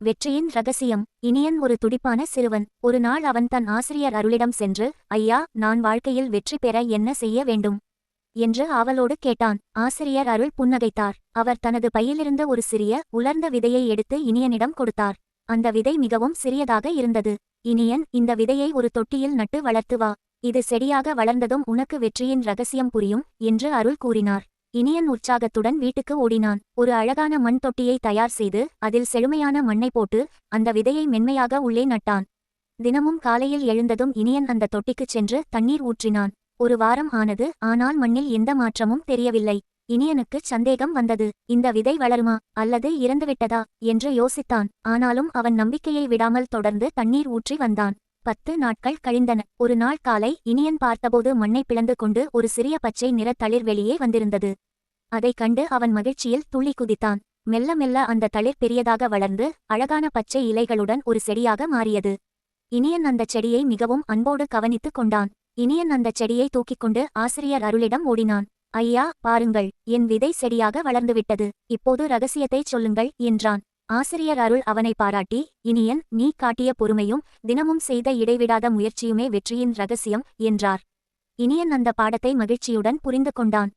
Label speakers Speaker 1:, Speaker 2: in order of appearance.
Speaker 1: வெற்றியின் ரகசியம். இனியன் ஒரு துடிப்பான சிறுவன். ஒரு நாள் அவன் தன் ஆசிரியர் அருளிடம் சென்று, ஐயா, நான் வாழ்க்கையில் வெற்றி பெற என்ன செய்ய வேண்டும் என்று ஆவலோடு கேட்டான். ஆசிரியர் அருள் புன்னகைத்தார். அவர் தனது பையிலிருந்த ஒரு சிறிய உலர்ந்த விதையை எடுத்து இனியனிடம் கொடுத்தார். அந்த விதை மிகவும் சிறியதாக இருந்தது. இனியன், இந்த விதையை ஒரு தொட்டியில் நட்டு வளர்த்து வா. இது செடியாக வளர்ந்ததும் உனக்கு வெற்றியின் ரகசியம் புரியும் என்று அருள் கூறினார். இனியன் உற்சாகத்துடன் வீட்டுக்கு ஓடினான். ஒரு அழகான மண் தொட்டியை தயார் செய்து அதில் செழுமையான மண்ணை போட்டு அந்த விதையை மென்மையாக உள்ளே நட்டான். தினமும் காலையில் எழுந்ததும் இனியன் அந்த தொட்டிக்குச் சென்று தண்ணீர் ஊற்றினான். ஒரு வாரம் ஆனது. ஆனால் மண்ணில் எந்த மாற்றமும் தெரியவில்லை. இனியனுக்குச் சந்தேகம் வந்தது. இந்த விதை வளருமா அல்லது இறந்துவிட்டதா என்று யோசித்தான். ஆனாலும் அவன் நம்பிக்கையை விடாமல் தொடர்ந்து தண்ணீர் ஊற்றி வந்தான். 10 நாட்கள் கழிந்தன. ஒரு நாள் காலை இனியன் பார்த்தபோது மண்ணை பிளந்து கொண்டு ஒரு சிறிய பச்சை நிற தளிர் வெளியே வந்திருந்தது. அதைக் கண்டு அவன் மகிழ்ச்சியில் துள்ளி குதித்தான். மெல்ல மெல்ல அந்த தளிர் பெரியதாக வளர்ந்து அழகான பச்சை இலைகளுடன் ஒரு செடியாக மாறியது. இனியன் அந்த செடியை மிகவும் அன்போடு கவனித்துக் கொண்டான். இனியன் அந்த செடியை தூக்கிக்கொண்டு ஆசிரியர் அருளிடம் ஓடினான். ஐயா, பாருங்கள், என் விதை செடியாக வளர்ந்துவிட்டது. இப்போது ரகசியத்தைச் சொல்லுங்கள் என்றான். ஆசிரியர் அருள் அவனை பாராட்டி, இனியன், நீ காட்டிய பொறுமையும் தினமும் செய்த இடைவிடாத முயற்சியுமே வெற்றியின் ரகசியம் என்றார். இனியன் அந்த பாடத்தை மகிழ்ச்சியுடன் புரிந்து கொண்டான்.